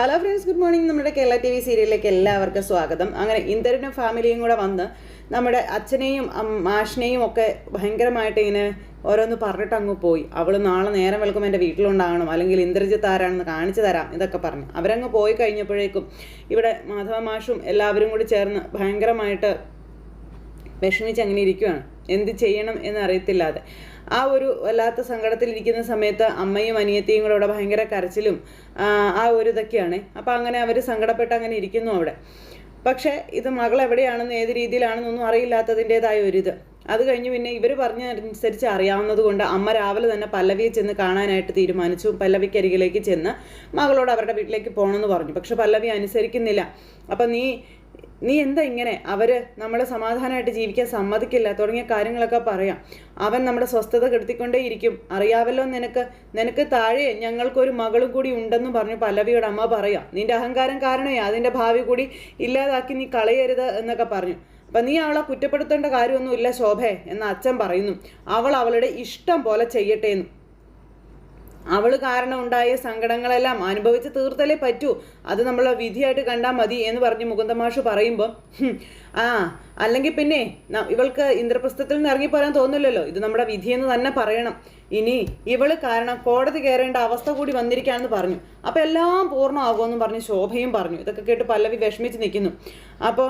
Hello friends, good morning. നമ്മുടെ Kerala T V സീരിയലിലേക്ക് എല്ലാവർക്കും സ്വാഗതം. അങ്ങനെ ഇന്ദരനും ഫാമിലിയും കൂടെ വന്ന് നമ്മുടെ അച്ഛനെയും മാഷിനെയും ഒക്കെ ഭയങ്കരമായിട്ട് ഇങ്ങനെ ഓരോന്ന് പറഞ്ഞിട്ട് അങ്ങ് പോയി. അവൾ നാളെ നേരം വെളുക്കും എൻ്റെ വീട്ടിലുണ്ടാകണം, അല്ലെങ്കിൽ ഇന്ദ്രജിത്ത് ആരാണെന്ന് കാണിച്ചു തരാം, ഇതൊക്കെ പറഞ്ഞു അവരങ്ങ് പോയി കഴിഞ്ഞപ്പോഴേക്കും ഇവിടെ മാധവ മാഷും എല്ലാവരും കൂടി ചേർന്ന് ഭയങ്കരമായിട്ട് വിഷമിച്ച് അങ്ങനെ ഇരിക്കുകയാണ്. എന്ത് ചെയ്യണം എന്നറിയത്തില്ലാതെ ആ ഒരു വല്ലാത്ത സങ്കടത്തിലിരിക്കുന്ന സമയത്ത് അമ്മയും അനിയത്തിയും കൂടെ അവിടെ ഭയങ്കര കരച്ചിലും ആ ഒരു ഇതൊക്കെയാണ്. അപ്പം അങ്ങനെ അവർ സങ്കടപ്പെട്ട് അങ്ങനെ ഇരിക്കുന്നു അവിടെ. പക്ഷേ ഇത് മകൾ എവിടെയാണെന്ന് ഏത് രീതിയിലാണെന്നൊന്നും അറിയില്ലാത്തതിൻ്റെതായ ഒരിത്. അത് കഴിഞ്ഞ് പിന്നെ ഇവർ പറഞ്ഞനുസരിച്ച് അറിയാവുന്നത് കൊണ്ട് അമ്മ രാവിലെ തന്നെ പല്ലവിയെ ചെന്ന് കാണാനായിട്ട് തീരുമാനിച്ചു. പല്ലവിക്കരികിലേക്ക് ചെന്ന് മകളോട് അവരുടെ വീട്ടിലേക്ക് പോകണമെന്ന് പറഞ്ഞു. പക്ഷെ പല്ലവി അനുസരിക്കുന്നില്ല. അപ്പം നീ എന്താ ഇങ്ങനെ, അവർ നമ്മളെ സമാധാനമായിട്ട് ജീവിക്കാൻ സമ്മതിക്കില്ല തുടങ്ങിയ കാര്യങ്ങളൊക്കെ പറയാം. അവൻ നമ്മുടെ സ്വസ്ഥത കെടുത്തിക്കൊണ്ടേ ഇരിക്കും, അറിയാവല്ലോ നിനക്ക് താഴെ ഞങ്ങൾക്കൊരു മകളും കൂടി ഉണ്ടെന്ന് പറഞ്ഞു പല്ലവിയോട് അമ്മ പറയാം. നിന്റെ അഹങ്കാരം കാരണമേ അതിൻ്റെ ഭാവി കൂടി ഇല്ലാതാക്കി നീ കളയരുത് എന്നൊക്കെ പറഞ്ഞു. അപ്പം നീ അവളെ കുറ്റപ്പെടുത്തേണ്ട കാര്യമൊന്നുമില്ല ശോഭേ എന്ന് അച്ഛൻ പറയുന്നു. അവൾ അവളുടെ ഇഷ്ടം പോലെ ചെയ്യട്ടെ എന്നും, അവൾ കാരണം ഉണ്ടായ സങ്കടങ്ങളെല്ലാം അനുഭവിച്ച് തീർത്തലേ പറ്റൂ, അത് നമ്മൾ വിധിയായിട്ട് കണ്ടാൽ മതി എന്ന് പറഞ്ഞ് മുകുന്ദമാഷ് പറയുമ്പോൾ അല്ലെങ്കിൽ പിന്നെ ഇവൾക്ക് ഇന്ദ്രപ്രസ്ഥത്തിൽ നിന്ന് ഇറങ്ങിപ്പോരാൻ തോന്നില്ലല്ലോ, ഇത് നമ്മുടെ വിധിയെന്ന് തന്നെ പറയണം. ഇനി ഇവൾ കാരണം കോടതി കയറേണ്ട അവസ്ഥ കൂടി വന്നിരിക്കുകയാണെന്ന് പറഞ്ഞു. അപ്പോൾ എല്ലാം പൂർണ്ണമാകുമെന്നും പറഞ്ഞ് ശോഭയും പറഞ്ഞു. ഇതൊക്കെ കേട്ട് പല്ലവി വിഷമിച്ച് നിൽക്കുന്നു. അപ്പോൾ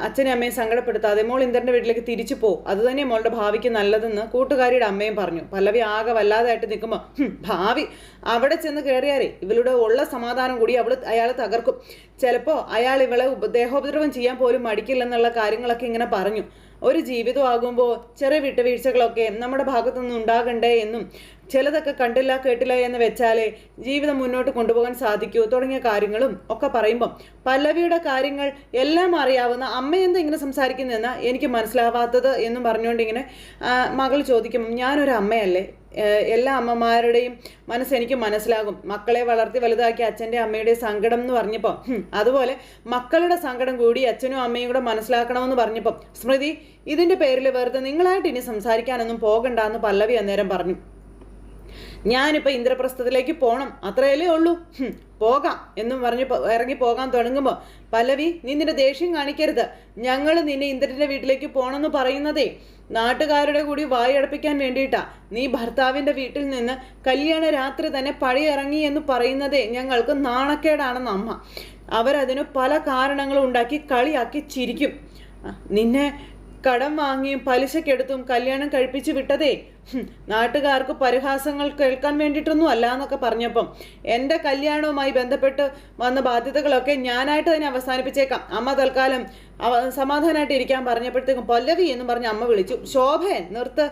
അച്ഛനെ അമ്മയും സങ്കടപ്പെടുത്താതെ മോൾ ഇന്ദ്രൻ്റെ വീട്ടിലേക്ക് തിരിച്ചു പോകും, അത് തന്നെ മോളുടെ ഭാവിക്ക് നല്ലതെന്ന് കൂട്ടുകാരിയുടെ അമ്മയും പറഞ്ഞു. പല്ലവി ആകെ വല്ലാതായിട്ട് നിൽക്കുമ്പോൾ ഭാവി അവിടെ ചെന്ന് കയറിയാലേ ഇവളുടെ ഉള്ള സമാധാനം കൂടി അയാൾ തകർക്കും, ചിലപ്പോൾ അയാൾ ഇവളെ ദേഹോപദ്രവം ചെയ്യാൻ പോലും മടിക്കില്ലെന്നുള്ള കാര്യങ്ങളൊക്കെ ഇങ്ങനെ പറഞ്ഞു. ഒരു ജീവിതമാകുമ്പോൾ ചെറിയ വിട്ടുവീഴ്ചകളൊക്കെ നമ്മുടെ ഭാഗത്തുനിന്ന് ഉണ്ടാകണ്ടേ എന്നും ചിലതൊക്കെ കണ്ടില്ല കേട്ടില്ല എന്ന് വെച്ചാലേ ജീവിതം മുന്നോട്ട് കൊണ്ടുപോകാൻ സാധിക്കൂ തുടങ്ങിയ കാര്യങ്ങളും ഒക്കെ പറയുമ്പം പല്ലവിയുടെ കാര്യങ്ങൾ എല്ലാം അറിയാവുന്ന അമ്മ എന്താ ഇങ്ങനെ സംസാരിക്കുന്നതെന്നാ എനിക്ക് മനസ്സിലാവാത്തത് എന്നും പറഞ്ഞുകൊണ്ടിങ്ങനെ മകൾ ചോദിക്കും, ഞാനൊരു അമ്മയല്ലേ, എല്ലാ അമ്മമാരുടെയും മനസ്സെനിക്ക് മനസ്സിലാകും, മക്കളെ വളർത്തി വലുതാക്കി അച്ഛൻ്റെ അമ്മയുടെ സങ്കടം എന്ന് പറഞ്ഞപ്പോൾ അതുപോലെ മക്കളുടെ സങ്കടം കൂടി അച്ഛനും അമ്മയും കൂടെ മനസ്സിലാക്കണമെന്ന് പറഞ്ഞപ്പം സ്മൃതി ഇതിൻ്റെ പേരിൽ വെറുതെ നിങ്ങളായിട്ട് ഇനി സംസാരിക്കാനൊന്നും പോകണ്ടെന്ന് പല്ലവി അന്നേരം പറഞ്ഞു. ഞാനിപ്പോൾ ഇന്ദ്രപ്രസ്ഥത്തിലേക്ക് പോകണം, അത്രയല്ലേ ഉള്ളൂ, പോകാം എന്നും പറഞ്ഞ് ഇറങ്ങി പോകാൻ തുടങ്ങുമ്പോൾ പല്ലവി നീ നിന്റെ ദേഷ്യം കാണിക്കരുത്, ഞങ്ങൾ നിന്നെ ഇന്ദ്രൻ്റെ വീട്ടിലേക്ക് പോകണമെന്ന് പറയുന്നതേ നാട്ടുകാരുടെ കൂടി വായടപ്പിക്കാൻ വേണ്ടിയിട്ടാ. നീ ഭർത്താവിൻ്റെ വീട്ടിൽ നിന്ന് കല്യാണ രാത്രി തന്നെ പഴിയിറങ്ങി എന്ന് പറയുന്നതേ ഞങ്ങൾക്ക് നാണക്കേടാണെന്ന് അമ്മ. അവരതിന് പല കാരണങ്ങളും ഉണ്ടാക്കി കളിയാക്കി ചിരിക്കും. നിന്നെ കടം വാങ്ങിയും പലിശക്കെടുത്തും കല്യാണം കഴിപ്പിച്ച് വിട്ടതേ നാട്ടുകാർക്ക് പരിഹാസങ്ങൾ കേൾക്കാൻ വേണ്ടിയിട്ടൊന്നും അല്ല എന്നൊക്കെ പറഞ്ഞപ്പം എൻ്റെ കല്യാണവുമായി ബന്ധപ്പെട്ട് വന്ന ബാധ്യതകളൊക്കെ ഞാനായിട്ട് തന്നെ അവസാനിപ്പിച്ചേക്കാം, അമ്മ തൽക്കാലം സമാധാനമായിട്ട് ഇരിക്കാൻ പറഞ്ഞപ്പോഴത്തേക്കും പല്ലവി എന്ന് പറഞ്ഞ് അമ്മ വിളിച്ചു. ശോഭേ നിർത്ത്,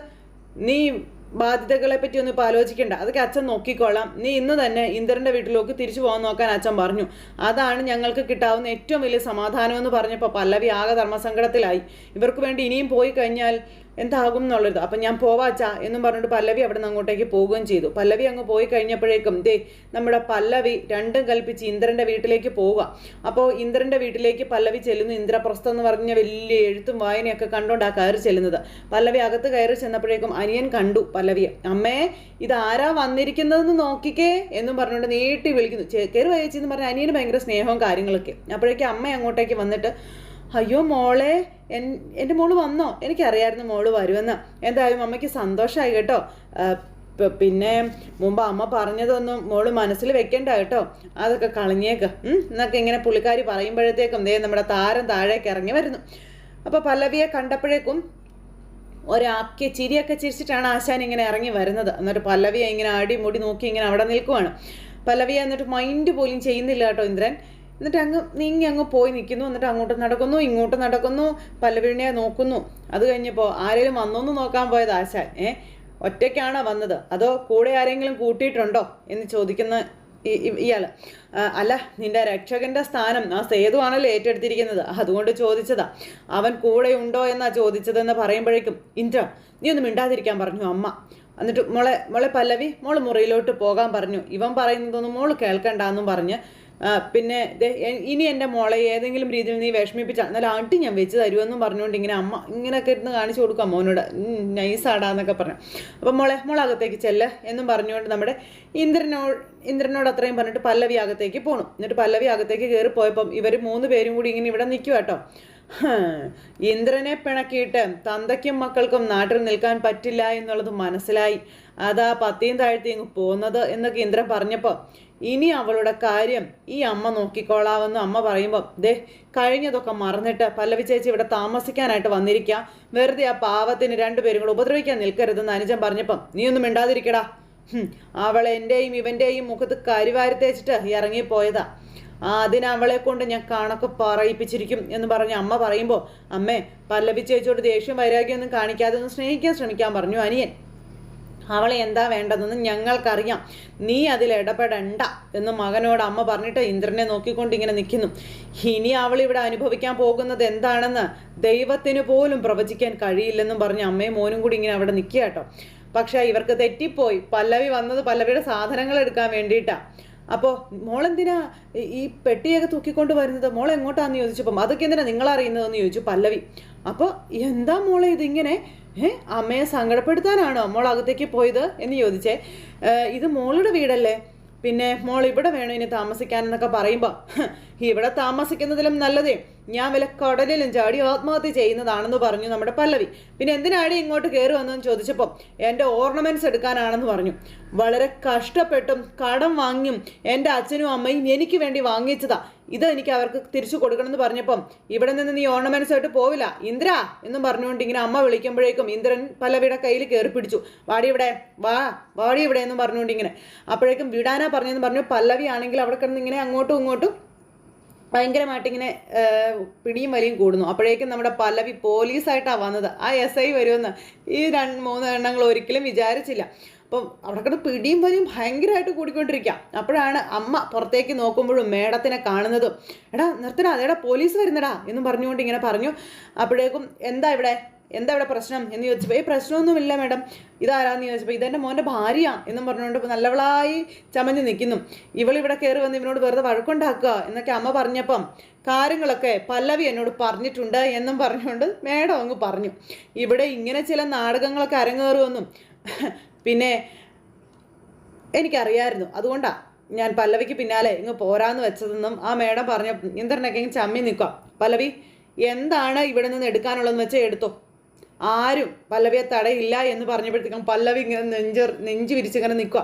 നീ ബാധ്യതകളെ പറ്റി ഒന്നും ഇപ്പോൾ ആലോചിക്കേണ്ട, അതൊക്കെ അച്ഛൻ നോക്കിക്കോളാം, നീ ഇന്ന് തന്നെ ഇന്ദ്രൻ്റെ വീട്ടിലേക്ക് തിരിച്ചു പോകാൻ നോക്കാൻ അച്ഛൻ പറഞ്ഞു, അതാണ് ഞങ്ങൾക്ക് കിട്ടാവുന്ന ഏറ്റവും വലിയ സമാധാനം എന്ന് പറഞ്ഞപ്പോൾ പല്ലവി ആകെ ധർമ്മസങ്കടത്തിലായി. ഇവർക്ക് വേണ്ടി ഇനിയും പോയി കഴിഞ്ഞാൽ എന്താകും എന്നുള്ളത്. അപ്പം ഞാൻ പോവാച്ചാ എന്നും പറഞ്ഞിട്ട് പല്ലവി അവിടെ നിന്ന് അങ്ങോട്ടേക്ക് പോവുകയും ചെയ്തു. പല്ലവി അങ്ങ് പോയി കഴിഞ്ഞപ്പോഴേക്കും നമ്മുടെ പല്ലവി രണ്ടും കൽപ്പിച്ച് ഇന്ദ്രൻ്റെ വീട്ടിലേക്ക് പോവുക. അപ്പോൾ ഇന്ദ്രൻ്റെ വീട്ടിലേക്ക് പല്ലവി ചെല്ലുന്നു. ഇന്ദ്രപ്രസ്ഥം എന്ന് പറഞ്ഞ വലിയ എഴുത്തും വായനയൊക്കെ കണ്ടുകൊണ്ട് ആ കയറി ചെല്ലുന്നത്. പല്ലവി അകത്ത് കയറി ചെന്നപ്പോഴേക്കും അനിയൻ കണ്ടു പല്ലവിയെ. അമ്മേ ഇതാരാ വന്നിരിക്കുന്നതെന്ന് നോക്കിക്കേ എന്നും പറഞ്ഞുകൊണ്ട് നീട്ടി വിളിക്കുന്നു. കയറി വയച്ചെന്ന് പറഞ്ഞ അനിയന് ഭയങ്കര സ്നേഹവും കാര്യങ്ങളൊക്കെ. അപ്പോഴേക്കും അമ്മ അങ്ങോട്ടേക്ക് വന്നിട്ട് അയ്യോ മോളെ, എൻ്റെ മോള് വന്നോ, എനിക്കറിയായിരുന്നു മോള് വരുമെന്ന്, എന്തായാലും അമ്മയ്ക്ക് സന്തോഷമായി കേട്ടോ. പിന്നെ മുമ്പ് അമ്മ പറഞ്ഞതൊന്നും മോള് മനസ്സിൽ വെക്കണ്ട കേട്ടോ, അതൊക്കെ കളഞ്ഞേക്ക് എന്നൊക്കെ ഇങ്ങനെ പുള്ളിക്കാരി പറയുമ്പോഴത്തേക്കും നമ്മുടെ താരം താഴേക്ക് ഇറങ്ങി വരുന്നു. അപ്പോൾ പല്ലവിയെ കണ്ടപ്പോഴേക്കും ഒരാക്കിയ ചിരിയൊക്കെ ചിരിച്ചിട്ടാണ് ആശാൻ ഇങ്ങനെ ഇറങ്ങി വരുന്നത്. എന്നിട്ട് പല്ലവിയെ ഇങ്ങനെ അടിമുടി നോക്കി ഇങ്ങനെ അവിടെ നിൽക്കുവാണ്. പല്ലവിയെ എന്നിട്ട് മൈൻഡ് പോലും ചെയ്യുന്നില്ല കേട്ടോ ഇന്ദ്രൻ. എന്നിട്ട് അങ്ങ് പോയി നിൽക്കുന്നു. എന്നിട്ട് അങ്ങോട്ട് നടക്കുന്നു ഇങ്ങോട്ട് നടക്കുന്നു, പല്ലവിനെ നോക്കുന്നു. അത് കഴിഞ്ഞപ്പോൾ ആരെങ്കിലും വന്നോന്ന് നോക്കാൻ പോയത് ആശാൻ. ഒറ്റയ്ക്കാണോ വന്നത് അതോ കൂടെ ആരെങ്കിലും കൂട്ടിയിട്ടുണ്ടോ എന്ന് ചോദിക്കുന്ന ഇയാൾ. അല്ല, നിന്റെ രക്ഷകന്റെ സ്ഥാനം ആ സേതു ആണല്ലോ ഏറ്റെടുത്തിരിക്കുന്നത്, അതുകൊണ്ട് ചോദിച്ചതാ, അവൻ കൂടെ ഉണ്ടോ എന്നാ ചോദിച്ചതെന്ന് പറയുമ്പോഴേക്കും ഇന്ദ്ര നീ ഒന്നും മിണ്ടാതിരിക്കാൻ പറഞ്ഞു അമ്മ. എന്നിട്ട് മോളെ പല്ലവി മോള് മുറിയിലോട്ട് പോകാൻ പറഞ്ഞു. ഇവൻ പറയുന്നതൊന്നും മോള് കേൾക്കണ്ടെന്നും പറഞ്ഞ് പിന്നെ ഇനി എൻ്റെ മോളെ ഏതെങ്കിലും രീതിയിൽ നീ വിഷമിപ്പിച്ചാൽ എന്നാലും ആട്ടി ഞാൻ വെച്ച് തരുമെന്നും പറഞ്ഞുകൊണ്ട് ഇങ്ങനെ അമ്മ ഇങ്ങനെയൊക്കെ ഇരുന്ന് കാണിച്ചു കൊടുക്കാം മോനോട്, നൈസാടാന്നൊക്കെ പറഞ്ഞു. അപ്പം മോളകത്തേക്ക് ചെല്ല് എന്നും പറഞ്ഞുകൊണ്ട് നമ്മുടെ ഇന്ദ്രനോട് അത്രയും പറഞ്ഞിട്ട് പല്ലവി അകത്തേക്ക് പോകണം. എന്നിട്ട് പല്ലവി അകത്തേക്ക് കയറി പോയപ്പം ഇവർ 3 പേരും കൂടി ഇങ്ങനെ ഇവിടെ നിൽക്കുക കേട്ടോ. ഇന്ദ്രനെ പിണക്കിയിട്ട് തന്തയ്ക്കും മക്കൾക്കും നാട്ടിൽ നിൽക്കാൻ പറ്റില്ല എന്നുള്ളത് മനസ്സിലായി. അതാ പത്തിയും താഴ്ത്തി ഇങ്ങ് പോകുന്നത് എന്നൊക്കെ ഇന്ദ്രൻ പറഞ്ഞപ്പോൾ ഇനി അവളുടെ കാര്യം ഈ അമ്മ നോക്കിക്കോളാവെന്ന് അമ്മ പറയുമ്പോൾ കഴിഞ്ഞതൊക്കെ മറന്നിട്ട് പല്ലവി ചേച്ചി ഇവിടെ താമസിക്കാനായിട്ട് വന്നിരിക്കുക, വെറുതെ ആ പാവത്തിന് 2 പേരും കൂടെ ഉപദ്രവിക്കാൻ നിൽക്കരുതെന്ന് അനുജൻ പറഞ്ഞപ്പം നീ ഒന്നും മിണ്ടാതിരിക്കടാ, അവൾ എൻ്റെയും ഇവൻ്റെയും മുഖത്ത് കരിവാരി തേച്ചിട്ട് ഇറങ്ങിപ്പോയതാ, അതിനവളെ കൊണ്ട് ഞാൻ കണക്ക് പറയിപ്പിച്ചിരിക്കും എന്ന് പറഞ്ഞ് അമ്മ പറയുമ്പോൾ അമ്മേ പല്ലവി ചേച്ചിയോട് ദേഷ്യം വൈരാഗ്യമൊന്നും കാണിക്കാതെ ഒന്ന് സ്നേഹിക്കാൻ ശ്രമിക്കാൻ പറഞ്ഞു അനിയൻ. അവളെ എന്താ വേണ്ടതെന്ന് ഞങ്ങൾക്കറിയാം, നീ അതിൽ ഇടപെടണ്ട എന്ന് മകനോട് അമ്മ പറഞ്ഞിട്ട് ഇന്ദ്രനെ നോക്കിക്കൊണ്ട് ഇങ്ങനെ നിൽക്കുന്നു. ഇനി അവൾ ഇവിടെ അനുഭവിക്കാൻ പോകുന്നത് എന്താണെന്ന് ദൈവത്തിന് പോലും പ്രവചിക്കാൻ കഴിയില്ലെന്നും പറഞ്ഞ് അമ്മയും മോനും കൂടി ഇങ്ങനെ അവിടെ നിൽക്കുക കേട്ടോ. പക്ഷേ ഇവർക്ക് തെറ്റിപ്പോയി. പല്ലവി വന്നത് പല്ലവിയുടെ സാധനങ്ങൾ എടുക്കാൻ വേണ്ടിയിട്ടാണ്. അപ്പോൾ മോളെന്തിനാ ഈ പെട്ടിയൊക്കെ തൂക്കിക്കൊണ്ട് വരുന്നത്, മോളെ എങ്ങോട്ടാന്ന് ചോദിച്ചപ്പം അതൊക്കെ എന്തിനാ നിങ്ങളറിയുന്നതെന്ന് ചോദിച്ചു പല്ലവി. അപ്പോൾ എന്താ മോളെ ഇതിങ്ങനെ അമ്മയെ സങ്കടപ്പെടുത്താനാണോ മോൾ അകത്തേക്ക് പോയത് എന്ന് ചോദിച്ചേ. ഇത് മോളുടെ വീടല്ലേ, പിന്നെ മോൾ ഇവിടെ വേണം ഇനി താമസിക്കാനെന്നൊക്കെ പറയുമ്പോൾ ഇവിടെ താമസിക്കുന്നതിലും നല്ലതേ ഞാൻ വല്ല കടലിലും ചാടി ആത്മഹത്യ ചെയ്യുന്നതാണെന്ന് പറഞ്ഞു നമ്മുടെ പല്ലവി. പിന്നെ എന്തിനാടി ഇങ്ങോട്ട് കയറി വന്നതെന്ന് ചോദിച്ചപ്പോൾ എൻ്റെ ഓർണമെൻറ്റ്സ് എടുക്കാനാണെന്ന് പറഞ്ഞു. വളരെ കഷ്ടപ്പെട്ടും കടം വാങ്ങിയും എൻ്റെ അച്ഛനും അമ്മയും എനിക്ക് വേണ്ടി വാങ്ങിച്ചതാ, ഇത് എനിക്ക് അവർക്ക് തിരിച്ചു കൊടുക്കണമെന്ന് പറഞ്ഞപ്പം ഇവിടെ നിന്ന് നീ ഓർണമെൻറ്റ്സ് ആയിട്ട് പോവില്ല ഇന്ദ്ര എന്നും പറഞ്ഞുകൊണ്ട് ഇങ്ങനെ അമ്മ വിളിക്കുമ്പോഴേക്കും ഇന്ദ്രൻ പല്ലവിയുടെ കയ്യിൽ കയറി പിടിച്ചു. വാടി ഇവിടെ വാടി ഇവിടെ എന്നും പറഞ്ഞുകൊണ്ട് ഇങ്ങനെ. അപ്പോഴേക്കും വിടാനാ പറഞ്ഞെന്ന് പറഞ്ഞു. പല്ലവി ആണെങ്കിൽ അവിടെ കിടന്ന് ഇങ്ങനെ അങ്ങോട്ടും ഇങ്ങോട്ടും ഭയങ്കരമായിട്ടിങ്ങനെ പിടിയും വലിയും കൂടുന്നു. അപ്പോഴേക്കും നമ്മുടെ പല്ലവി പോലീസായിട്ടാണ് വന്നത്. ആ SI വരുമെന്ന് ഈ 2-3 എണ്ണങ്ങൾ ഒരിക്കലും വിചാരിച്ചില്ല. അപ്പം അവിടെ കിടന്ന് പിടിയും വലിയും ഭയങ്കരമായിട്ട് കൂടിക്കൊണ്ടിരിക്കുക. അപ്പോഴാണ് അമ്മ പുറത്തേക്ക് നോക്കുമ്പോഴും മേഡത്തിനെ കാണുന്നതും. എടാ നിർത്തടാ, അതേടാ പോലീസ് വരുന്നടാ എന്നും പറഞ്ഞുകൊണ്ട് ഇങ്ങനെ പറഞ്ഞു. അപ്പോഴേക്കും എന്താ ഇവിടെ പ്രശ്നം എന്ന് ചോദിച്ചപ്പോൾ പ്രശ്നമൊന്നുമില്ല മേഡം, ഇതാരാന്ന് ചോദിച്ചപ്പോൾ ഇതെൻ്റെ മോൻ്റെ ഭാര്യ എന്നും പറഞ്ഞുകൊണ്ട് നല്ലവളായി ചമഞ്ഞ് നിൽക്കുന്നു. ഇവളിവിടെ കയറി വന്ന് ഇവനോട് വെറുതെ വഴക്കുണ്ടാക്കുക എന്നൊക്കെ അമ്മ പറഞ്ഞപ്പം കാര്യങ്ങളൊക്കെ പല്ലവി എന്നോട് പറഞ്ഞിട്ടുണ്ട് എന്നും പറഞ്ഞുകൊണ്ട് മേഡം അങ്ങ് പറഞ്ഞു. ഇവിടെ ഇങ്ങനെ ചില നാടകങ്ങളൊക്കെ അരങ്ങേറുമെന്നും പിന്നെ എനിക്കറിയായിരുന്നു, അതുകൊണ്ടാണ് ഞാൻ പല്ലവിക്ക് പിന്നാലെ ഇങ്ങ് പോരാന്ന് വെച്ചതെന്നും ആ മേഡം പറഞ്ഞ ഇന്ദ്രനൊക്കെ ഇങ്ങനെ ചമ്മി നിൽക്കുക. പല്ലവി എന്താണ് ഇവിടെ നിന്ന് എടുക്കാനുള്ളതെന്ന് വെച്ചാൽ എടുത്തോ, ആരും പല്ലവിയെ തടയില്ല എന്ന് പറഞ്ഞപ്പോഴത്തേക്കും പല്ലവി ഇങ്ങനെ നെഞ്ച് വിരിച്ചിങ്ങനെ നിൽക്കുക.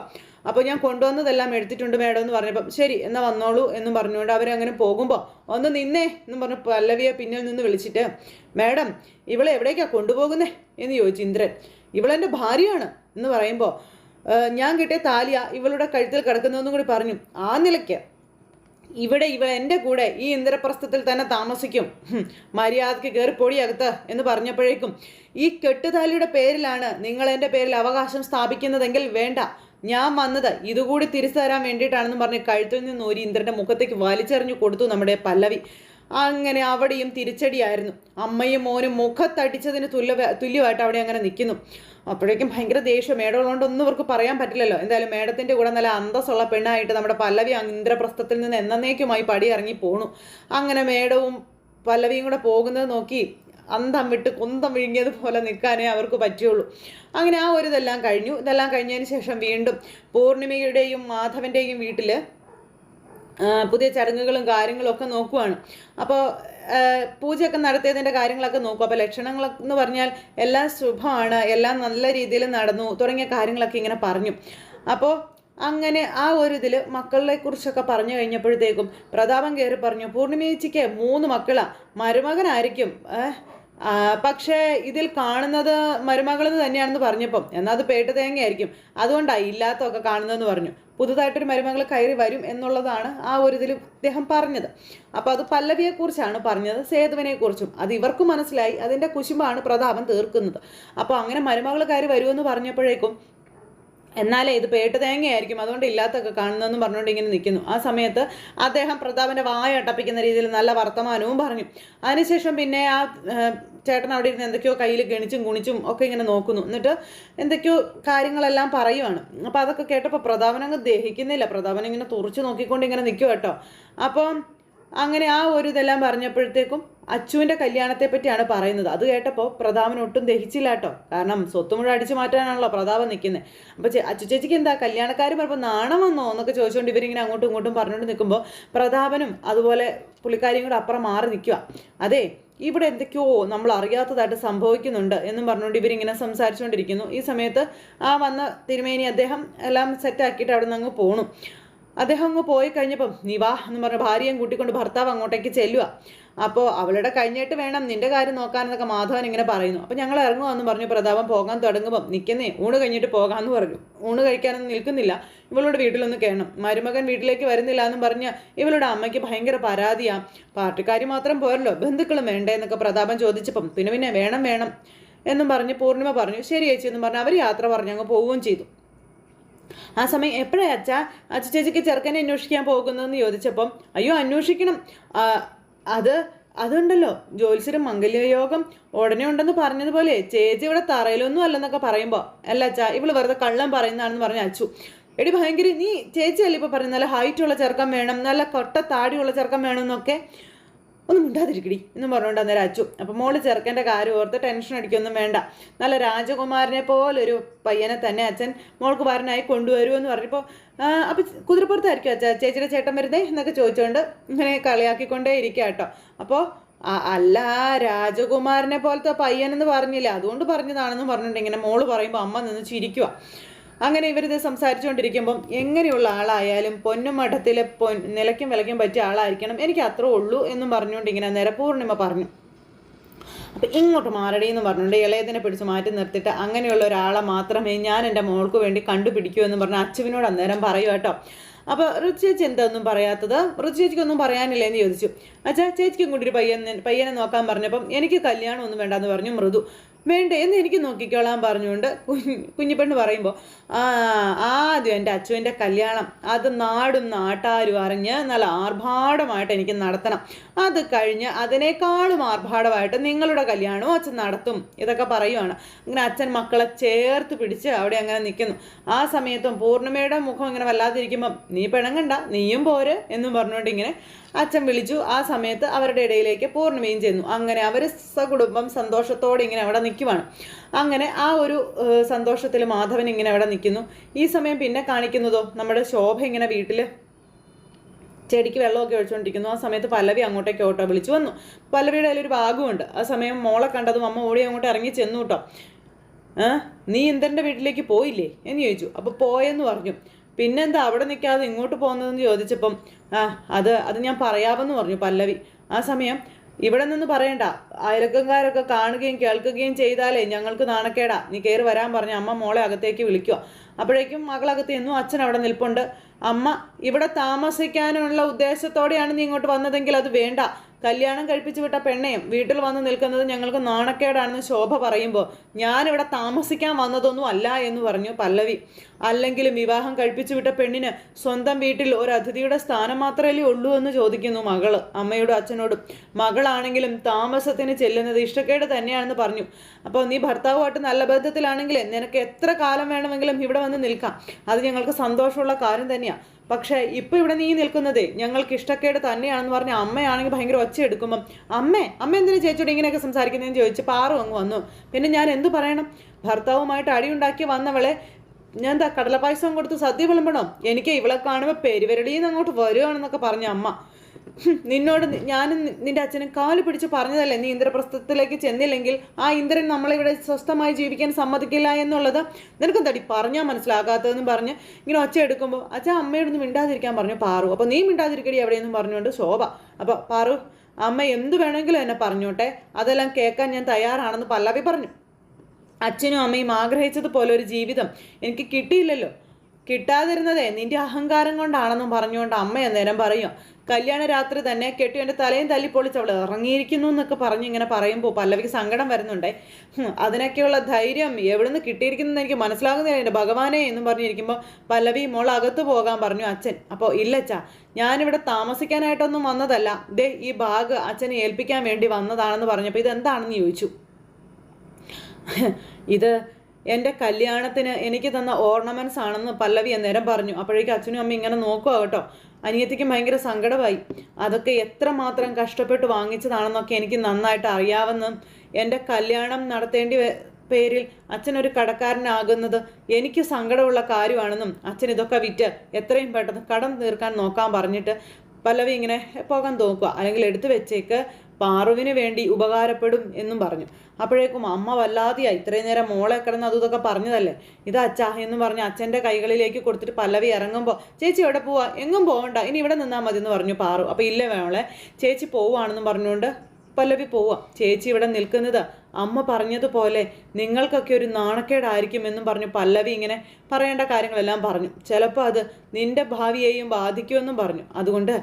അപ്പോൾ ഞാൻ കൊണ്ടുവന്നതെല്ലാം എടുത്തിട്ടുണ്ട് മേഡം എന്ന് പറഞ്ഞപ്പം ശരി എന്നാൽ വന്നോളൂ എന്നും പറഞ്ഞുകൊണ്ട് അവരങ്ങനെ പോകുമ്പോൾ ഒന്ന് നിന്നേ എന്നും പറഞ്ഞ് പല്ലവിയെ പിന്നിൽ നിന്ന് വിളിച്ചിട്ട് മേഡം ഇവളെ എവിടേക്കാണ് കൊണ്ടുപോകുന്നേ എന്ന് ചോദിച്ചു ഇന്ദ്രൻ. ഇവളെൻ്റെ ഭാര്യയാണ് എന്ന് പറയുമ്പോൾ ഞാൻ കിട്ടിയ താലിയ ഇവളുടെ കഴുത്തിൽ കിടക്കുന്നതെന്നും കൂടി പറഞ്ഞു. ആ നിലയ്ക്ക് ഇവൾ എൻ്റെ കൂടെ ഈ ഇന്ദ്രപ്രസ്ഥത്തിൽ തന്നെ താമസിക്കും, മര്യാദയ്ക്ക് കയറി പൊടിയകത്ത് എന്ന് പറഞ്ഞപ്പോഴേക്കും ഈ കെട്ടുതാലിയുടെ പേരിലാണ് നിങ്ങൾ എൻ്റെ പേരിൽ അവകാശം സ്ഥാപിക്കുന്നതെങ്കിൽ വേണ്ട, ഞാൻ വന്നത് ഇതുകൂടി തിരിച്ചു തരാൻ വേണ്ടിയിട്ടാണെന്ന് പറഞ്ഞ് കഴുത്തിൽ നിന്ന് ഒരു ഇന്ദ്രൻ്റെ മുഖത്തേക്ക് വലിച്ചെറിഞ്ഞു കൊടുത്തു നമ്മുടെ പല്ലവി. അങ്ങനെ അവിടെയും തിരിച്ചടിയായിരുന്നു. അമ്മയും മോനും മുഖത്തടിച്ചതിന് തുല്യമായിട്ട് അവിടെ അങ്ങനെ നിൽക്കുന്നു. അപ്പോഴേക്കും ഭയങ്കര ദേഷ്യം. മേഡമുള്ളതുകൊണ്ടൊന്നും ഇവർക്ക് പറയാൻ പറ്റില്ലല്ലോ. എന്തായാലും മേഡത്തിൻ്റെ കൂടെ നല്ല അന്തസ്സുള്ള പെണ്ണായിട്ട് നമ്മുടെ പല്ലവി ഇന്ദ്രപ്രസ്ഥത്തിൽ നിന്ന് എന്നേക്കുമായി പടി ഇറങ്ങി പോണു. അങ്ങനെ മേഡവും പല്ലവിയും കൂടെ പോകുന്നത് നോക്കി അന്തം വിട്ട് കുന്തം വിഴുങ്ങിയതുപോലെ നിൽക്കാനേ അവർക്ക് പറ്റുള്ളൂ. അങ്ങനെ ആ ഒരു ഇതെല്ലാം കഴിഞ്ഞതിന് ശേഷം വീണ്ടും പൂർണിമയുടെയും മാധവൻ്റെയും വീട്ടിൽ പുതിയ ചടങ്ങുകളും കാര്യങ്ങളും ഒക്കെ നോക്കുവാണ്. അപ്പോൾ പൂജയൊക്കെ നടത്തിയതിൻ്റെ കാര്യങ്ങളൊക്കെ നോക്കും. അപ്പോൾ ലക്ഷണങ്ങളെന്ന് പറഞ്ഞാൽ എല്ലാം ശുഭമാണ്, എല്ലാം നല്ല രീതിയിൽ നടന്നു തുടങ്ങിയ കാര്യങ്ങളൊക്കെ ഇങ്ങനെ പറഞ്ഞു. അപ്പോൾ അങ്ങനെ ആ ഒരു ഇതിൽ മക്കളെ കുറിച്ചൊക്കെ പറഞ്ഞു കഴിഞ്ഞപ്പോഴത്തേക്കും പ്രതാപൻ കയറി പറഞ്ഞു, പൂർണിമേച്ചിക്ക് 3 മക്കളാണ്, മരുമകനായിരിക്കും, പക്ഷേ ഇതിൽ കാണുന്നത് മരുമകളെന്ന് തന്നെയാണെന്ന് പറഞ്ഞപ്പം എന്നാൽ അത് പേട്ട് തേങ്ങയായിരിക്കും, അതുകൊണ്ടാണ് ഇല്ലാത്തതൊക്കെ കാണുന്നതെന്ന് പറഞ്ഞു. പുതുതായിട്ടൊരു മരുമകൾ കയറി വരും എന്നുള്ളതാണ് ആ ഒരു ഇതിൽ അദ്ദേഹം പറഞ്ഞത്. അപ്പോൾ അത് പല്ലവിയെക്കുറിച്ചാണ് പറഞ്ഞത്, സേതുവിനെക്കുറിച്ചും. അത് ഇവർക്കും മനസ്സിലായി. അതിൻ്റെ കുശുമ്പാണ് പ്രതാപൻ തീർക്കുന്നത്. അപ്പോൾ അങ്ങനെ മരുമകൾ കയറി വരുമെന്ന് പറഞ്ഞപ്പോഴേക്കും എന്നാലേ ഇത് പേട്ട് തേങ്ങയായിരിക്കും, അതുകൊണ്ട് ഇല്ലാത്തൊക്കെ കാണുന്നതെന്ന് പറഞ്ഞുകൊണ്ട് ഇങ്ങനെ നിൽക്കുന്നു. ആ സമയത്ത് അദ്ദേഹം പ്രതാപൻ്റെ വായ അട്ടപ്പിക്കുന്ന രീതിയിൽ നല്ല വർത്തമാനവും പറഞ്ഞു. അതിനുശേഷം പിന്നെ ആ ചേട്ടൻ അവിടെ ഇരുന്ന് എന്തൊക്കെയോ കയ്യിൽ ഗണിച്ചും കുണിച്ചും ഒക്കെ ഇങ്ങനെ നോക്കുന്നു. എന്നിട്ട് എന്തൊക്കെയോ കാര്യങ്ങളെല്ലാം പറയുവാണ്. അപ്പോൾ അതൊക്കെ കേട്ടപ്പോൾ പ്രതാപൻ അങ്ങ് ദഹിക്കുന്നില്ല. പ്രതാപൻ ഇങ്ങനെ തുറച്ചു നോക്കിക്കൊണ്ട് ഇങ്ങനെ നിൽക്കുക കേട്ടോ. അപ്പം അങ്ങനെ ആ ഒരു ഇതെല്ലാം പറഞ്ഞപ്പോഴത്തേക്കും അച്ചുവിൻ്റെ കല്യാണത്തെ പറ്റിയാണ് പറയുന്നത്. അത് കേട്ടപ്പോൾ പ്രതാപൻ ഒട്ടും ദഹിച്ചില്ല കേട്ടോ. കാരണം സ്വത്ത് മുഴുവൻ അടിച്ചു മാറ്റാനാണല്ലോ പ്രതാപൻ നിൽക്കുന്നത്. അപ്പോൾ അച്ചു ചേച്ചിക്ക് എന്താ കല്യാണക്കാർ പറഞ്ഞപ്പോൾ നാണം വന്നോ എന്നൊക്കെ ചോദിച്ചുകൊണ്ട് ഇവരിങ്ങനെ അങ്ങോട്ടും ഇങ്ങോട്ടും പറഞ്ഞുകൊണ്ട് നിൽക്കുമ്പോൾ പ്രതാപനും അതുപോലെ പുള്ളിക്കാരിയും കൂടെ അപ്പുറം മാറി നിൽക്കുക. അതെ, ഇവിടെ എന്തൊക്കെയോ നമ്മൾ അറിയാത്തതായിട്ട് സംഭവിക്കുന്നുണ്ട് എന്നും പറഞ്ഞുകൊണ്ട് ഇവരിങ്ങനെ സംസാരിച്ചുകൊണ്ടിരിക്കുന്നു. ഈ സമയത്ത് ആ വന്ന തിരുമേനി അദ്ദേഹം എല്ലാം സെറ്റാക്കിയിട്ട് അവിടെ നിന്ന് അങ്ങ് പോണു. അദ്ദേഹം അങ്ങ് പോയി കഴിഞ്ഞപ്പം നീ വാ എന്ന് പറഞ്ഞ ഭാര്യയും കൂട്ടിക്കൊണ്ട് ഭർത്താവ് അങ്ങോട്ടേക്ക് ചെല്ലുക. അപ്പോൾ അവളുടെ കഴിഞ്ഞിട്ട് വേണം നിന്റെ കാര്യം നോക്കാനെന്നൊക്കെ മാധവൻ ഇങ്ങനെ പറയുന്നു. അപ്പോൾ ഞങ്ങൾ ഇറങ്ങുമെന്ന് പറഞ്ഞു. പ്രതാപൻ പോകാൻ തുടങ്ങുമ്പം നിൽക്കുന്നേ ഊണ് കഴിഞ്ഞിട്ട് പോകാമെന്ന് പറഞ്ഞു. ഊണ് കഴിക്കാനൊന്നും നിൽക്കുന്നില്ല, ഇവളുടെ വീട്ടിലൊന്ന് കയറണം. മരുമകൻ വീട്ടിലേക്ക് വരുന്നില്ല എന്നും പറഞ്ഞ് ഇവളുടെ അമ്മയ്ക്ക് ഭയങ്കര പരാതിയാണ്. പാർട്ടിക്കാർ മാത്രം പോരല്ലോ, ബന്ധുക്കളും വേണ്ടേ എന്നൊക്കെ പ്രതാപൻ ചോദിച്ചപ്പം പിന്നെ വേണം എന്നും പറഞ്ഞ് പൂർണിമ പറഞ്ഞു. ശരി ചേച്ചി എന്നും പറഞ്ഞ് അവർ യാത്ര പറഞ്ഞ് അങ്ങ് പോവുകയും ചെയ്തു. ആ സമയം എപ്പോഴാണ് അച്ചു ചേച്ചിക്ക് ചെറുക്കനെ അന്വേഷിക്കാൻ പോകുന്നതെന്ന് ചോദിച്ചപ്പം അയ്യോ അന്വേഷിക്കണം, അതുണ്ടല്ലോ ജ്യോത്സ്യരും മംഗല്യയോഗം ഉടനെ ഉണ്ടെന്ന് പറഞ്ഞതുപോലെ ചേച്ചി ഇവിടെ തറയിലൊന്നും അല്ലെന്നൊക്കെ പറയുമ്പോൾ അല്ല അച്ഛാ ഇവള് വെറുതെ കള്ളം പറയുന്നതാണെന്ന് പറഞ്ഞ അച്ചു. എടി ഭയങ്കര നീ ചേച്ചിയല്ലേ ഇപ്പോൾ പറയുന്നത് നല്ല ഹൈറ്റുള്ള ചെറുക്കം വേണം, നല്ല കൊട്ട താടിയുള്ള ചെറുക്കം വേണം എന്നൊക്കെ, ഒന്നും മിണ്ടാതിരിക്കടി എന്ന് പറഞ്ഞുകൊണ്ട് അന്നേരം അച്ചു. അപ്പം മോള് ചെറുക്കൻ്റെ കാര്യം ഓർത്ത് ടെൻഷൻ അടിക്കൊന്നും വേണ്ട, നല്ല രാജകുമാരനെ പോലൊരു പയ്യനെ തന്നെ അച്ഛൻ മോൾക്ക് വരനായി കൊണ്ടുവരുമെന്ന് പറഞ്ഞപ്പോൾ അപ്പം കുതിരപ്പുറത്തായിരിക്കും അച്ഛാ ചേച്ചിയുടെ ചേട്ടൻ വരുന്നേ എന്നൊക്കെ ചോദിച്ചുകൊണ്ട് ഇങ്ങനെ കളിയാക്കിക്കൊണ്ടേ ഇരിക്കുക കേട്ടോ. അപ്പോൾ അല്ല രാജകുമാരനെ പോലത്തെ പയ്യനെന്ന് പറഞ്ഞില്ല, അതുകൊണ്ട് പറഞ്ഞതാണെന്ന് പറഞ്ഞിട്ടുണ്ട്. ഇങ്ങനെ മോള് പറയുമ്പോൾ അമ്മ നിന്ന് ചിരിക്കുക. അങ്ങനെ ഇവരിത് സംസാരിച്ചുകൊണ്ടിരിക്കുമ്പം എങ്ങനെയുള്ള ആളായാലും പൊന്നും മഠത്തിലെ നിലയ്ക്കും വിലയ്ക്കും പറ്റിയ ആളായിരിക്കണം, എനിക്ക് അത്രേ ഉള്ളൂ എന്നും പറഞ്ഞുകൊണ്ട് ഇങ്ങനെ നേരെ പൂർണിമ പറഞ്ഞു. അപ്പം ഇങ്ങോട്ട് മാറടി എന്ന് പറഞ്ഞുകൊണ്ട് ഇളയതിനെ പിടിച്ച് മാറ്റി നിർത്തിയിട്ട് അങ്ങനെയുള്ള ഒരാളെ മാത്രമേ ഞാൻ എൻ്റെ മോൾക്ക് വേണ്ടി കണ്ടുപിടിക്കൂ എന്ന് പറഞ്ഞ് അച്ചുവിനോട് അന്നേരം പറയൂ കേട്ടോ. അപ്പോൾ ഋതു ചേച്ചി എന്താ ഒന്നും പറയാത്തത്, ഋതു ചേച്ചിക്കൊന്നും പറയാനില്ല എന്ന് ചോദിച്ചു. അച്ഛാ ചേച്ചിക്കും കൂടി ഒരു പയ്യനെ നോക്കാൻ പറഞ്ഞപ്പം എനിക്ക് കല്യാണം ഒന്നും വേണ്ടെന്ന് പറഞ്ഞു മൃദു. വേണ്ടേ എന്ന് എനിക്ക് നോക്കിക്കോളാൻ പറഞ്ഞുകൊണ്ട് കുഞ്ഞിപ്പെണ്ണ് പറയുമ്പോൾ ആദ്യം എൻ്റെ അച്ചുവിൻ്റെ കല്യാണം അത് നാടും നാട്ടാരും അറിഞ്ഞ് നല്ല ആർഭാടമായിട്ട് എനിക്ക് നടത്തണം, അത് കഴിഞ്ഞ് അതിനേക്കാളും ആർഭാടമായിട്ട് നിങ്ങളുടെ കല്യാണവും അച്ഛൻ നടത്തും ഇതൊക്കെ പറയുവാണ്. അങ്ങനെ അച്ഛൻ മക്കളെ ചേർത്ത് പിടിച്ച് അവിടെ അങ്ങനെ നിൽക്കുന്നു. ആ സമയത്തും പൂർണിമയുടെ മുഖം ഇങ്ങനെ വല്ലാതിരിക്കുമ്പം നീ പിണങ്ങണ്ട നീയും പോര് എന്നും പറഞ്ഞുകൊണ്ട് ഇങ്ങനെ അച്ഛൻ വിളിച്ചു. ആ സമയത്ത് അവരുടെ ഇടയിലേക്ക് പൂർണിമയും ചെന്നു. അങ്ങനെ അവർ സകുടുംബം സന്തോഷത്തോടെ ഇങ്ങനെ അവിടെ നിൽക്കുവാണ്. അങ്ങനെ ആ ഒരു സന്തോഷത്തിൽ മാധവൻ ഇങ്ങനെ അവിടെ നിൽക്കുന്നു. ഈ സമയം പിന്നെ കാണിക്കുന്നതോ നമ്മുടെ ശോഭ ഇങ്ങനെ വീട്ടിൽ ചെടിക്ക് വെള്ളമൊക്കെ ഒഴിച്ചുകൊണ്ടിരിക്കുന്നു. ആ സമയത്ത് പല്ലവി അങ്ങോട്ടേക്ക് ഓട്ടോ വിളിച്ചു വന്നു. പല്ലവിയുടെ കയ്യിലൊരു ബാഗുമുണ്ട്. ആ സമയം മോളെ കണ്ടതും അമ്മ ഓടി അങ്ങോട്ട് ഇറങ്ങി ചെന്നു കേട്ടോ. നീ ഇന്ദ്രൻ്റെ വീട്ടിലേക്ക് പോയില്ലേ എന്ന് ചോദിച്ചു. അപ്പോൾ പോയെന്ന് പറഞ്ഞു. പിന്നെന്താ അവിടെ നിൽക്കാതെ ഇങ്ങോട്ട് പോകുന്നതെന്ന് ചോദിച്ചപ്പം അത് ഞാൻ പറയാമെന്ന് പറഞ്ഞു പല്ലവി. ആ സമയം ഇവിടെ നിന്ന് പറയണ്ട, അയൽക്കാരൊക്കെ കാണുകയും കേൾക്കുകയും ചെയ്താലേ ഞങ്ങൾക്ക് നാണക്കേടാ, നീ കയറി വരാൻ പറഞ്ഞ അമ്മ മോളെ അകത്തേക്ക് വിളിക്കുക. അപ്പോഴേക്കും മകളകത്ത് എന്നും അച്ഛൻ അവിടെ നിൽപ്പുണ്ട്. അമ്മ ഇവിടെ താമസിക്കാനുള്ള ഉദ്ദേശത്തോടെയാണ് നീ ഇങ്ങോട്ട് വന്നതെങ്കിൽ അത് വേണ്ട, കല്യാണം കഴിപ്പിച്ചു വിട്ട പെണ്ണയും വീട്ടിൽ വന്ന് നിൽക്കുന്നത് ഞങ്ങൾക്ക് നാണക്കേടാണെന്ന് ശോഭ പറയുമ്പോൾ ഞാനിവിടെ താമസിക്കാൻ വന്നതൊന്നും അല്ല എന്ന് പറഞ്ഞു പല്ലവി. അല്ലെങ്കിലും വിവാഹം കഴിപ്പിച്ചു വിട്ട പെണ്ണിന് സ്വന്തം വീട്ടിൽ ഒരു അതിഥിയുടെ സ്ഥാനം മാത്രമല്ലേ ഉള്ളൂ എന്ന് ചോദിക്കുന്നു മകള് അമ്മയോടും അച്ഛനോടും. മകളാണെങ്കിലും താമസത്തിന് ചെല്ലുന്നത് ഇഷ്ടക്കേട് തന്നെയാണെന്ന് പറഞ്ഞു. അപ്പോൾ നീ ഭർത്താവുമായിട്ട് നല്ല ബന്ധത്തിലാണെങ്കിൽ നിനക്ക് എത്ര കാലം വേണമെങ്കിലും ഇവിടെ വന്ന് നിൽക്കാം, അത് ഞങ്ങൾക്ക് സന്തോഷമുള്ള കാര്യം തന്നെയാണ്. പക്ഷേ ഇപ്പോൾ ഇവിടെ നീ നിൽക്കുന്നതേ ഞങ്ങൾക്ക് ഇഷ്ടക്കേട് തന്നെയാണെന്ന് പറഞ്ഞ അമ്മയാണെങ്കിൽ ഭയങ്കര ഒച്ച എടുക്കുമ്പം അമ്മ എന്തിനാ ചേച്ചിയോട് ഇങ്ങനെയൊക്കെ സംസാരിക്കുന്നതെന്ന് ചോദിച്ച് പാറു അങ്ങ് വന്നു. പിന്നെ ഞാൻ എന്തു പറയണം, ഭർത്താവുമായിട്ട് അടിയുണ്ടാക്കി വന്നവളെ ഞാൻ എന്താ കടലപ്പായസം കൊടുത്ത് സദ്യ വിളമ്പണോ, എനിക്ക് ഇവളെ കാണുമ്പോൾ പെരുവരടിയിൽ നിന്ന് അങ്ങോട്ട് വരുവാണെന്നൊക്കെ പറഞ്ഞ അമ്മ. നിന്നോട് ഞാനും നിന്റെ അച്ഛനും കാല് പിടിച്ച് പറഞ്ഞതല്ലേ നീ ഇന്ദ്രപ്രസ്ഥത്തിലേക്ക് ചെന്നില്ലെങ്കിൽ ആ ഇന്ദ്രൻ നമ്മളിവിടെ സ്വസ്ഥമായി ജീവിക്കാൻ സമ്മതിക്കില്ല എന്നുള്ളത്, നിനക്കെന്താടി പറഞ്ഞാൽ മനസ്സിലാകാത്തതെന്നും പറഞ്ഞ് ഇങ്ങനെ ഒച്ച എടുക്കുമ്പോൾ അച്ഛൻ അമ്മയോടൊന്നും മിണ്ടാതിരിക്കാൻ പറഞ്ഞു പാറു. അപ്പോൾ നീ മിണ്ടാതിരിക്കടി എവിടെയെന്നും പറഞ്ഞുകൊണ്ട് ശോഭ. അപ്പോൾ പാറു അമ്മ എന്ത് വേണമെങ്കിലും എന്നെ പറഞ്ഞോട്ടെ, അതെല്ലാം കേൾക്കാൻ ഞാൻ തയ്യാറാണെന്ന് പല്ലവി പറഞ്ഞു. അച്ഛനും അമ്മയും ആഗ്രഹിച്ചതുപോലെ ഒരു ജീവിതം എനിക്ക് കിട്ടിയില്ലല്ലോ, കിട്ടാതിരുന്നതേ നിന്റെ അഹങ്കാരം കൊണ്ടാണെന്നും പറഞ്ഞുകൊണ്ട് അമ്മ അന്നേരം പറയും, കല്യാണ രാത്രി തന്നെ കെട്ടിയവൻ്റെ തലയും തല്ലിപ്പൊളിച്ച് അവൾ ഇറങ്ങിയിരിക്കുന്നു എന്നൊക്കെ പറഞ്ഞ് ഇങ്ങനെ പറയുമ്പോൾ പല്ലവിക്ക് സങ്കടം വരുന്നുണ്ടേ. അതിനൊക്കെയുള്ള ധൈര്യം എവിടുന്ന് കിട്ടിയിരിക്കുന്നതെന്ന് എനിക്ക് മനസ്സിലാകുന്നില്ല എൻ്റെ ഭഗവാനെ എന്നും പറഞ്ഞിരിക്കുമ്പോൾ പല്ലവി മോൾ അകത്ത് പോകാൻ പറഞ്ഞു അച്ഛൻ. അപ്പോൾ ഇല്ലച്ചാ, ഞാനിവിടെ താമസിക്കാനായിട്ടൊന്നും വന്നതല്ല, ദേ ഈ ബാഗ് അച്ഛനെ ഏൽപ്പിക്കാൻ വേണ്ടി വന്നതാണെന്ന് പറഞ്ഞപ്പോൾ ഇതെന്താണെന്ന് ചോദിച്ചു. ഇത് എൻ്റെ കല്യാണത്തിന് എനിക്ക് തന്ന ഓർണമെൻറ്റ്സ് ആണെന്ന് പല്ലവി അന്നേരം പറഞ്ഞു. അപ്പോഴേക്കും അച്ഛനും അമ്മയും ഇങ്ങനെ നോക്കുക കേട്ടോ. അനിയത്തിക്ക് ഭയങ്കര സങ്കടമായി. അതൊക്കെ എത്രമാത്രം കഷ്ടപ്പെട്ട് വാങ്ങിച്ചതാണെന്നൊക്കെ എനിക്ക് നന്നായിട്ട് അറിയാമെന്നും എൻ്റെ കല്യാണം നടത്തേണ്ടി പേരിൽ അച്ഛനൊരു കടക്കാരനാകുന്നത് എനിക്ക് സങ്കടമുള്ള കാര്യമാണെന്നും അച്ഛൻ ഇതൊക്കെ വിറ്റ് എത്രയും പെട്ടെന്ന് കടം തീർക്കാൻ നോക്കാൻ പറഞ്ഞിട്ട് പല്ലവി ഇങ്ങനെ പോകാൻ നോക്കുക, അല്ലെങ്കിൽ എടുത്തു വെച്ചേക്ക്, പാറുവിന് വേണ്ടി ഉപകാരപ്പെടും എന്നും പറഞ്ഞു. അപ്പോഴേക്കും അമ്മ വല്ലാതെയായി. ഇത്രയും നേരം മോളെ കിടന്ന് ഇതൊക്കെ പറഞ്ഞതല്ലേ, ഇത് അച്ഛാ എന്ന് പറഞ്ഞ് അച്ഛൻ്റെ കൈകളിലേക്ക് കൊടുത്തിട്ട് പല്ലവി ഇറങ്ങുമ്പോൾ, ചേച്ചി എവിടെ പോവാ? എങ്ങും പോകണ്ട, ഇനി ഇവിടെ നിന്നാൽ മതി എന്ന് പറഞ്ഞു പാറു. അപ്പോൾ ഇല്ല മോളെ, ചേച്ചി പോവാണെന്നും പറഞ്ഞുകൊണ്ട് പല്ലവി പോവാം. ചേച്ചി ഇവിടെ നിൽക്കുന്നത് അമ്മ പറഞ്ഞതുപോലെ നിങ്ങൾക്കൊക്കെ ഒരു നാണക്കേടായിരിക്കും എന്നും പറഞ്ഞു പല്ലവി ഇങ്ങനെ പറയേണ്ട കാര്യങ്ങളെല്ലാം പറഞ്ഞു. ചിലപ്പോൾ അത് നിന്റെ ഭാവിയെയും ബാധിക്കുമെന്നും പറഞ്ഞു. അതുകൊണ്ട്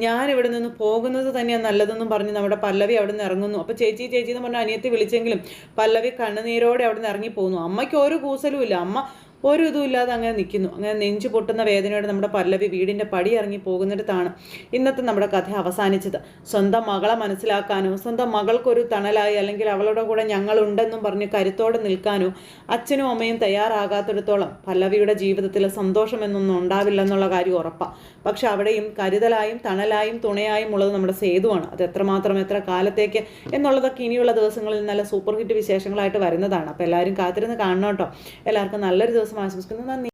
ഞാനിവിടെ നിന്ന് പോകുന്നത് തന്നെയാണ് നല്ലതെന്നും പറഞ്ഞ് നമ്മുടെ പല്ലവി അവിടെ നിന്ന് ഇറങ്ങുന്നു. അപ്പോൾ ചേച്ചി ചേച്ചി എന്ന് പറഞ്ഞ അനിയത്തി വിളിച്ചെങ്കിലും പല്ലവി കണ്ണുനീരോടെ അവിടെ നിന്ന് ഇറങ്ങിപ്പോകുന്നു. അമ്മയ്ക്ക് ഒരു കൂസലും ഇല്ല, അമ്മ ഒരു ഇതും ഇല്ലാതെ അങ്ങനെ നിൽക്കുന്നു. അങ്ങനെ നെഞ്ചു പൊട്ടുന്ന വേദനയോടെ നമ്മുടെ പല്ലവി വീടിൻ്റെ പടി ഇറങ്ങി പോകുന്നിടത്താണ് ഇന്നത്തെ നമ്മുടെ കഥ അവസാനിച്ചത്. സ്വന്തം മകളെ മനസ്സിലാക്കാനോ സ്വന്തം മകൾക്കൊരു തണലായി അല്ലെങ്കിൽ അവളുടെ കൂടെ ഞങ്ങളുണ്ടെന്നും പറഞ്ഞ് കരുത്തോടെ നിൽക്കാനോ അച്ഛനും അമ്മയും തയ്യാറാകാത്തിടത്തോളം പല്ലവിയുടെ ജീവിതത്തിൽ സന്തോഷമെന്നൊന്നും ഉണ്ടാവില്ലെന്നുള്ള കാര്യം ഉറപ്പാണ്. പക്ഷെ അവിടെയും കരുതലായും തണലായും തുണയായും ഉള്ളത് നമ്മുടെ സേതുവാണ്. അത് എത്രമാത്രം എത്ര കാലത്തേക്ക് എന്നുള്ളതൊക്കെ ഇനിയുള്ള ദിവസങ്ങളിൽ നല്ല സൂപ്പർ ഹിറ്റ് വിശേഷങ്ങളായിട്ട് വരുന്നതാണ്. അപ്പോൾ എല്ലാവരും കാത്തിരുന്ന് കാണണം കേട്ടോ. എല്ലാവർക്കും നല്ലൊരു ദിവസം ആശംസിക്കുന്നു. നന്ദി.